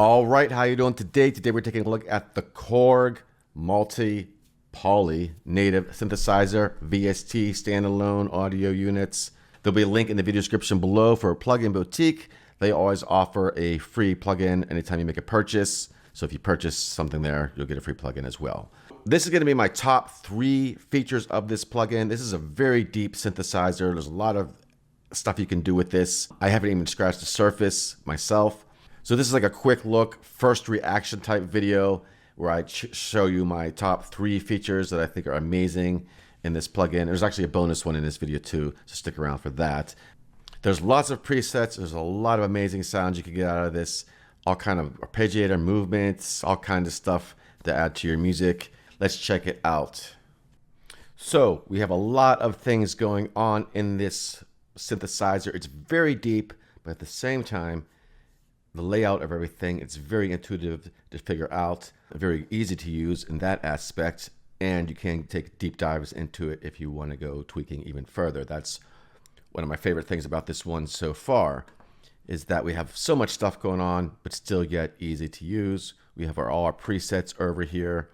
All right, how you doing today? Today we're taking a look at the KORG Multi Poly native synthesizer VST standalone audio units. There'll be a link in the video description below for a plugin boutique. They always offer a free plugin anytime you make a purchase. So if you purchase something there, you'll get a free plugin as well. This is going to be my top 3 features of this plugin. This is a very deep synthesizer. There's a lot of stuff you can do with this. I haven't even scratched the surface myself. So this is like a quick look, first reaction type video where I show you my top 3 features that I think are amazing in this plugin. There's actually a bonus one in this video too, so stick around for that. There's lots of presets. There's a lot of amazing sounds you can get out of this. All kind of arpeggiator movements, all kinds of stuff to add to your music. Let's check it out. So we have a lot of things going on in this synthesizer. It's very deep, but at the same time, the layout of everything, it's very intuitive to figure out, very easy to use in that aspect, and you can take deep dives into it if you want to go tweaking even further. That's one of my favorite things about this one so far, is that we have so much stuff going on, but still yet easy to use. We have all our presets over here,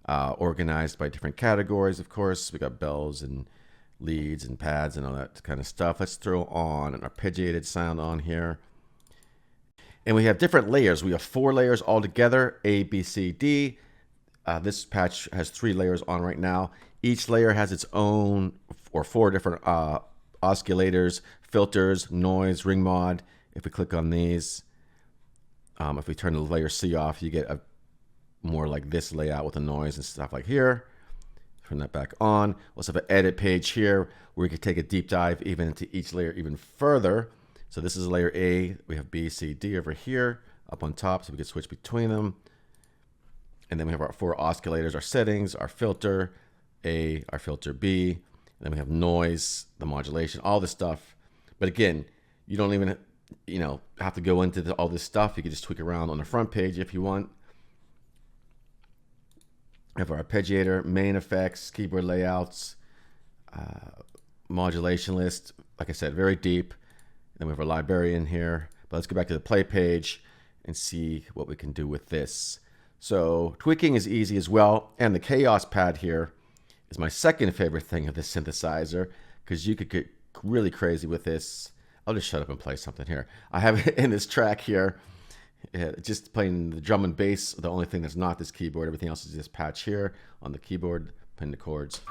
organized by different categories, of course. We got bells and leads and pads and all that kind of stuff. Let's throw on an arpeggiated sound on here. And we have different layers. We have 4 layers all together, A, B, C, D. This patch has 3 layers on right now. Each layer has its own, or 4 different oscillators, filters, noise, ring mod. If we click on these, if we turn the layer C off, you get a more like this layout with the noise and stuff like here. Turn that back on. We also have an edit page here where we can take a deep dive even into each layer even further. So this is layer A. We have B, C, D over here up on top, so we can switch between them. And then we have our 4 oscillators, our settings, our filter A, our filter B. And then we have noise, the modulation, all this stuff. But again, you don't even have to go into all this stuff. You can just tweak around on the front page if you want. We have our arpeggiator, main effects, keyboard layouts, modulation list. Like I said, very deep. Then we have our librarian here. But let's go back to the play page and see what we can do with this. So tweaking is easy as well. And the Kaoss pad here is my second favorite thing of this synthesizer, because you could get really crazy with this. I'll just shut up and play something here. I have it in this track here, just playing the drum and bass. The only thing that's not this keyboard. Everything else is this patch here on the keyboard, playing the chords.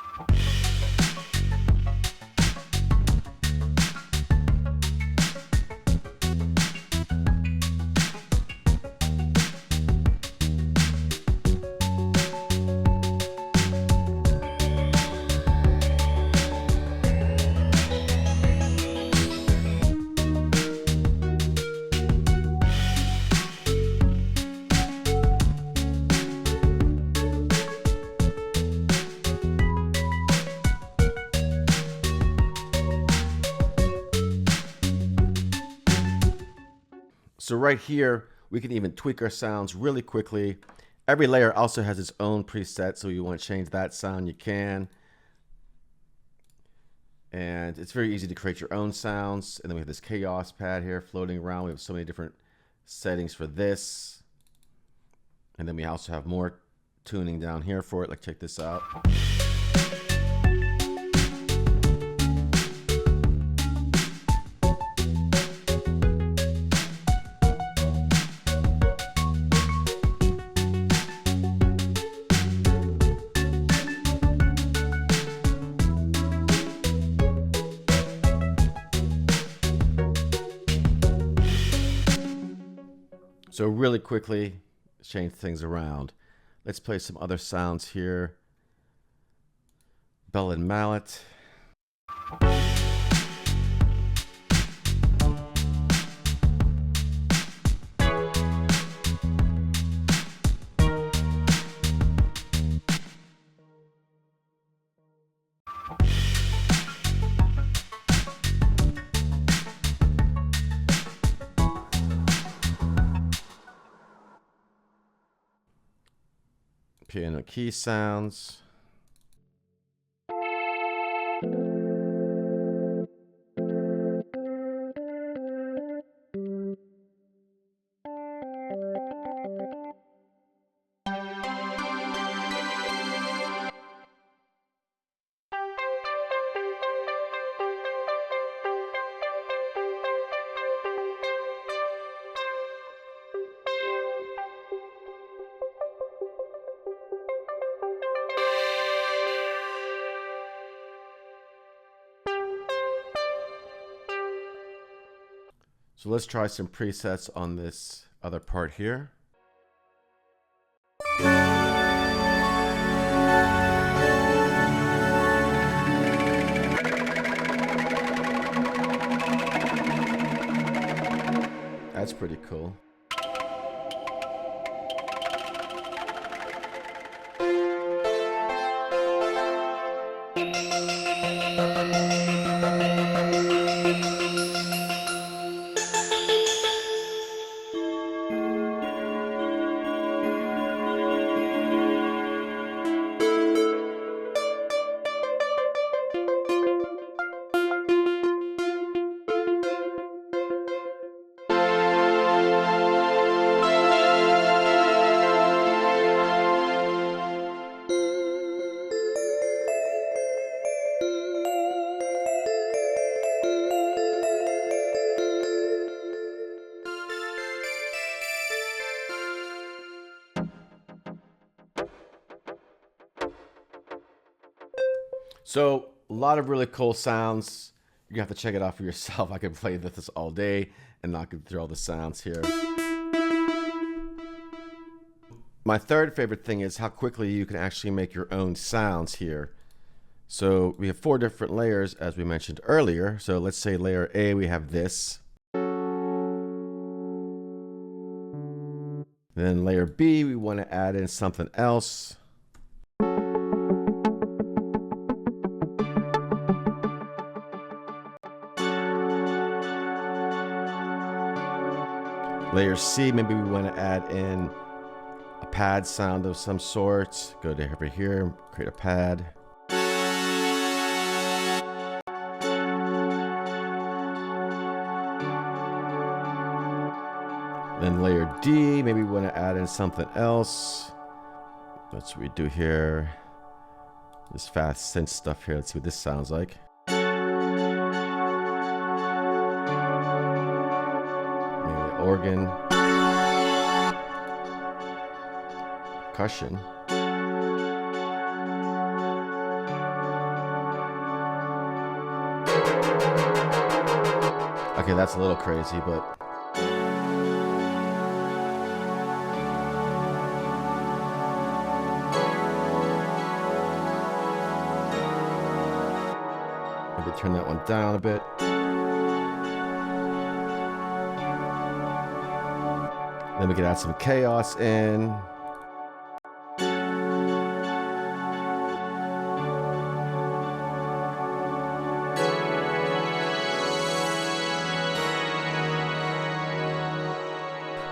So right here, we can even tweak our sounds really quickly. Every layer also has its own preset, so you want to change that sound, you can. And it's very easy to create your own sounds. And then we have this Kaoss pad here floating around. We have so many different settings for this. And then we also have more tuning down here for it. Like, check this out. So really quickly, change things around. Let's play some other sounds here. Bell and mallet. Piano key sounds. So let's try some presets on this other part here. That's pretty cool. So a lot of really cool sounds. You have to check it out for yourself. I could play this all day and not go through all the sounds here. My third favorite thing is how quickly you can actually make your own sounds here. So we have 4 different layers, as we mentioned earlier. So let's say layer A, we have this. Then layer B, we want to add in something else. Layer C, maybe we want to add in a pad sound of some sort. Go to over here, create a pad. Then layer D, maybe we want to add in something else. That's what we do here. This fast synth stuff here. Let's see what this sounds like. Organ, percussion. Okay, that's a little crazy, but maybe turn that one down a bit. Then we can add some Kaoss in.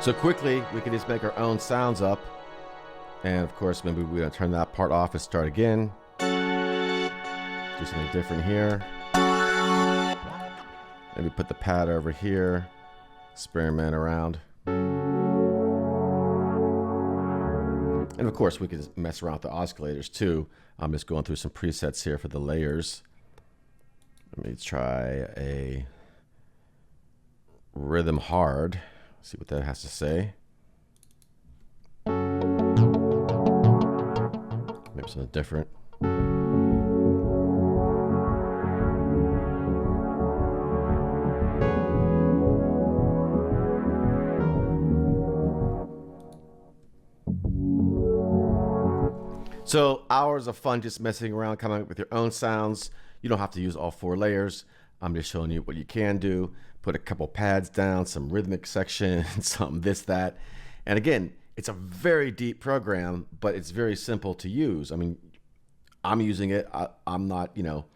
So quickly, we can just make our own sounds up. And of course, maybe we're gonna turn that part off and start again. Do something different here. Maybe put the pad over here, experiment around. And of course, we can mess around with the oscillators too. I'm just going through some presets here for the layers. Let me try a rhythm hard. See what that has to say. Maybe something different. So hours of fun just messing around, coming up with your own sounds. You don't have to use all 4 layers. I'm just showing you what you can do. Put a couple pads down, some rhythmic section, some this, that. And again, it's a very deep program, but it's very simple to use. I mean, I'm using it. I'm not, you know,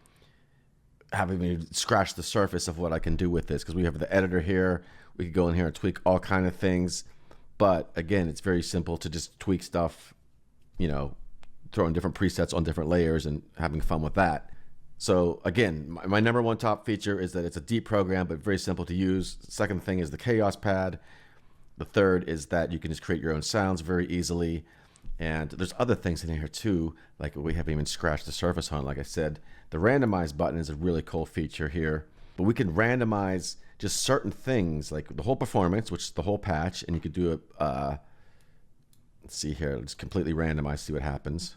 haven't even scratched the surface of what I can do with this, because we have the editor here. We could go in here and tweak all kind of things. But again, it's very simple to just tweak stuff, you know, throwing different presets on different layers and having fun with that. So again, my number 1 top feature is that it's a deep program, but very simple to use. The second thing is the Kaoss pad. The third is that you can just create your own sounds very easily. And there's other things in here too, like we haven't even scratched the surface on. Like I said, the randomize button is a really cool feature here, but we can randomize just certain things, like the whole performance, which is the whole patch. And you could do a, let's see here, let's completely randomize, see what happens.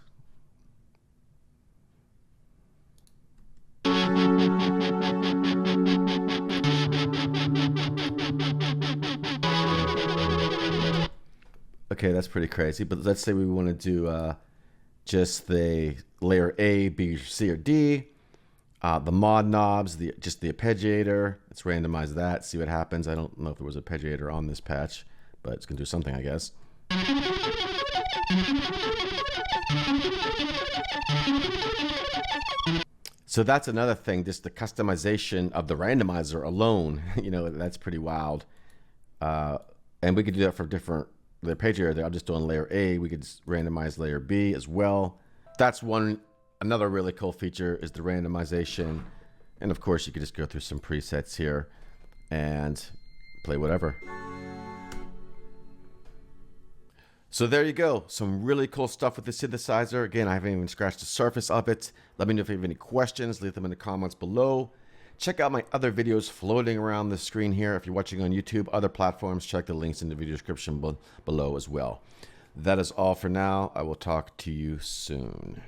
Okay, that's pretty crazy. But let's say we want to do just the layer A, B, C, or D. The mod knobs, just the arpeggiator. Let's randomize that, see what happens. I don't know if there was an arpeggiator on this patch, but it's going to do something, I guess. So that's another thing, just the customization of the randomizer alone. You know, that's pretty wild. And we could do that for different, the arpeggiator there. I'm just doing layer A. We could just randomize layer B as well. That's another really cool feature is the randomization. And of course, you could just go through some presets here and play whatever. So there you go. Some really cool stuff with the synthesizer. Again, I haven't even scratched the surface of it. Let me know if you have any questions. Leave them in the comments below. Check out my other videos floating around the screen here. If you're watching on YouTube, other platforms, check the links in the video description below as well. That is all for now. I will talk to you soon.